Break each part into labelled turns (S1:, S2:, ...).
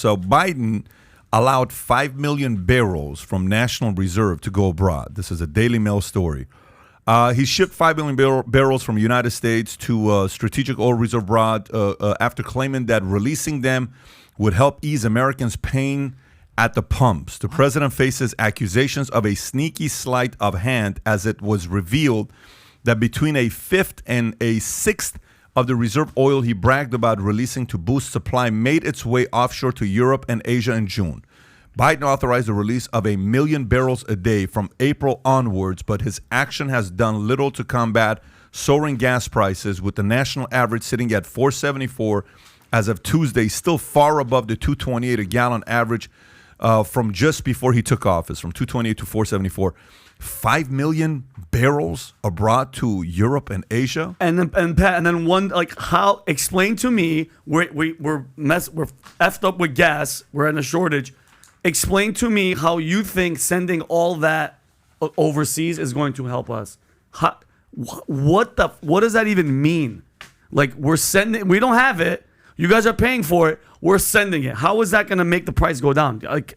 S1: So Biden allowed 5 million barrels from National Reserve to go abroad. This is a Daily Mail story. He shipped 5 million barrels from the United States to Strategic Oil Reserve abroad after claiming that releasing them would help ease Americans' pain at the pumps. The president faces accusations of a sneaky sleight of hand as it was revealed that between a fifth and a sixth of the reserve oil he bragged about releasing to boost supply made its way offshore to Europe and Asia in June. Biden authorized the release of 1 million barrels a day from April onwards, but his action has done little to combat soaring gas prices, with the national average sitting at $4.74 as of Tuesday, still far above the $2.28 a gallon average from just before he took office, from $2.28 to $4.74. 5 million barrels abroad to Europe and Asia,
S2: and then one, like, how? Explain to me, we're effed up with gas. We're in a shortage. Explain to me how you think sending all that overseas is going to help us. What does that even mean? Like, we're sending, we don't have it. You guys are paying for it. We're sending it. How is that going to make the price go down? Like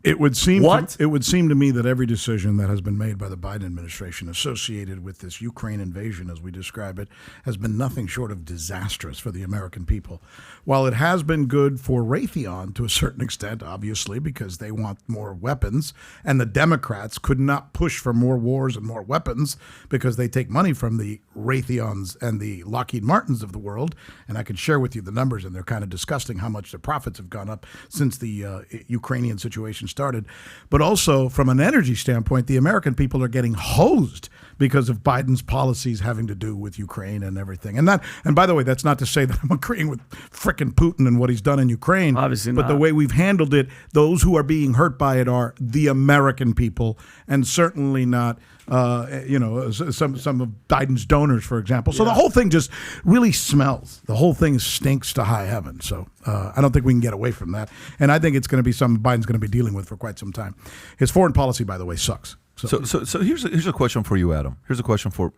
S3: it would seem
S2: what?
S3: It would seem to me that every decision that has been made by the Biden administration associated with this Ukraine invasion, as we describe it, has been nothing short of disastrous for the American people. While it has been good for Raytheon to a certain extent, obviously, because they want more weapons, and the Democrats could not push for more wars and more weapons because they take money from the Raytheons and the Lockheed Martins of the world, and I can share with you the numbers, and they're kind of disgusting how much their profits have gone up since the Ukrainian situation started. But also, from an energy standpoint, the American people are getting hosed because of Biden's policies having to do with Ukraine and everything. And by the way, that's not to say that I'm agreeing with frickin' Putin and what he's done in Ukraine.
S2: Obviously
S3: but
S2: not.
S3: the way we've handled it, those who are being hurt by it are the American people, and certainly not some of Biden's donors, for example. So the whole thing just really smells. The whole thing stinks to high heaven. So I don't think we can get away from that. And I think it's going to be something Biden's going to be dealing with for quite some time. His foreign policy, by the way, sucks.
S1: So here's a question for you, Adam. Here's a question for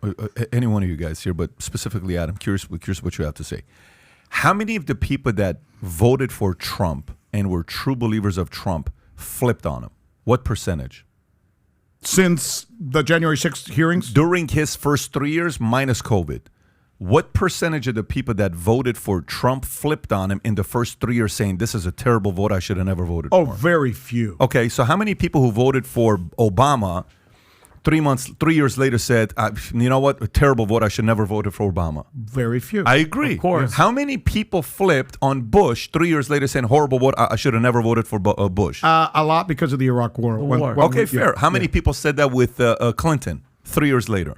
S1: any one of you guys here, but specifically Adam. Curious what you have to say. How many of the people that voted for Trump and were true believers of Trump flipped on him? What percentage?
S3: Since the January 6th hearings?
S1: During his first 3 years, minus COVID. What percentage of the people that voted for Trump flipped on him in the first 3 years, saying this is a terrible vote, I should have never voted for him?
S3: Oh, very few.
S1: Okay, so how many people who voted for Obama 3 years later said, you know what, a terrible vote, I should never voted for Obama?
S3: Very few.
S1: I agree.
S2: Of course.
S1: How many people flipped on Bush 3 years later saying, horrible vote, I should have never voted for Bush?
S3: A lot because of the Iraq War.
S1: Okay, fair. How many people said that with Clinton 3 years later?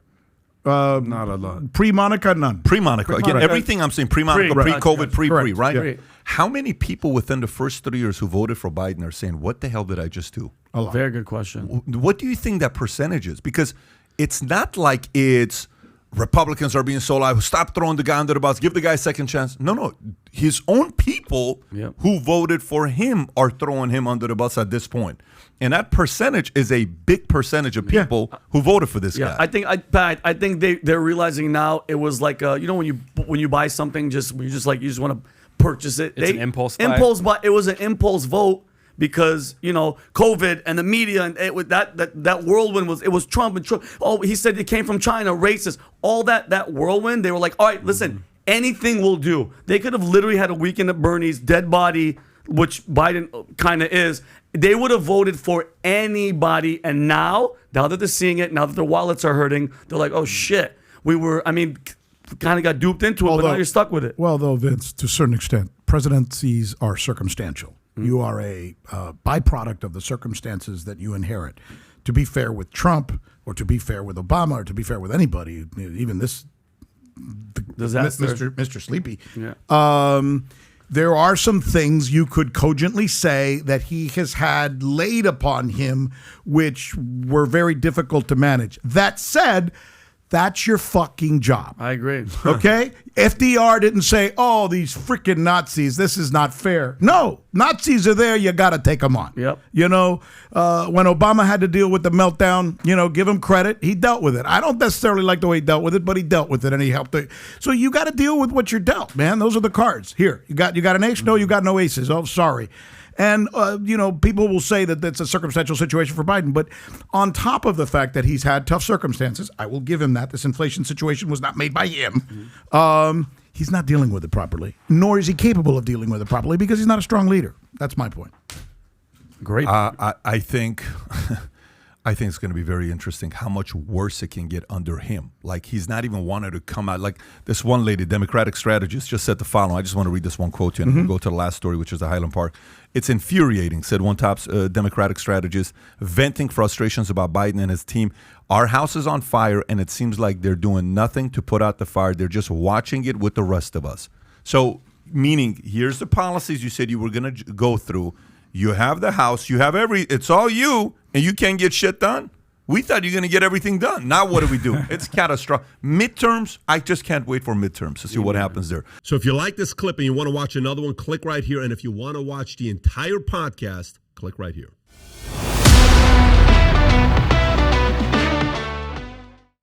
S3: Not a lot. Pre-Monica, none.
S1: Pre-Monica. Again, everything I'm saying, pre-Monica, pre-COVID, pre-pre, right?
S3: Yeah.
S1: How many people within the first 3 years who voted for Biden are saying, what the hell did I just do?
S3: A lot.
S2: Very good question.
S1: What do you think that percentage is? Because it's not like it's Republicans are being so loud, stop throwing the guy under the bus, give the guy a second chance. No. His own people who voted for him are throwing him under the bus at this point. And that percentage is a big percentage of people who voted for this guy.
S2: I think they're realizing now it was like when you buy something, you just want to purchase it.
S4: It's an impulse buy.
S2: It was an impulse vote because COVID and the media and that whirlwind was Trump and Trump. Oh, he said it came from China, racist. All that whirlwind. They were like, all right, listen, anything will do. They could have literally had a weekend at Bernie's, dead body, which Biden kind of is. They would have voted for anybody, and now that they're seeing it, now that their wallets are hurting, they're like, oh shit, kind of got duped into it, but now you're stuck with it.
S3: Well, though, Vince, to a certain extent, presidencies are circumstantial. You are a byproduct of the circumstances that you inherit. To be fair with Trump, or to be fair with Obama, or to be fair with anybody, even this
S2: disaster,
S3: Mr. Sleepy.
S2: Yeah.
S3: There are some things you could cogently say that he has had laid upon him which were very difficult to manage. That said, that's your fucking job.
S2: I agree.
S3: Okay? FDR didn't say, oh, these freaking Nazis, this is not fair. No, Nazis are there, you got to take them on.
S2: Yep.
S3: When Obama had to deal with the meltdown, give him credit, he dealt with it. I don't necessarily like the way he dealt with it, but he dealt with it and he helped it. So you got to deal with what you're dealt, man. Those are the cards. Here, you got an ace? No, you got no aces. Oh, sorry. And, people will say that that's a circumstantial situation for Biden. But on top of the fact that he's had tough circumstances, I will give him that. This inflation situation was not made by him. He's not dealing with it properly, nor is he capable of dealing with it properly because he's not a strong leader. That's my point.
S2: Great.
S1: I think it's going to be very interesting how much worse it can get under him. Like, he's not even wanted to come out. Like, this one lady, Democratic strategist, just said the following. I just want to read this one quote to you, and we'll go to the last story, which is the Highland Park. It's infuriating, said one top Democratic strategist, venting frustrations about Biden and his team. Our house is on fire, and it seems like they're doing nothing to put out the fire. They're just watching it with the rest of us. So, meaning, here's the policies you said you were going to go through. You have the House, you have it's all you, and you can't get shit done? We thought you're going to get everything done. Now what do we do? It's catastrophic. Midterms, I just can't wait for midterms to see what happens there.
S4: So if you like this clip and you want to watch another one, click right here. And if you want to watch the entire podcast, click right here.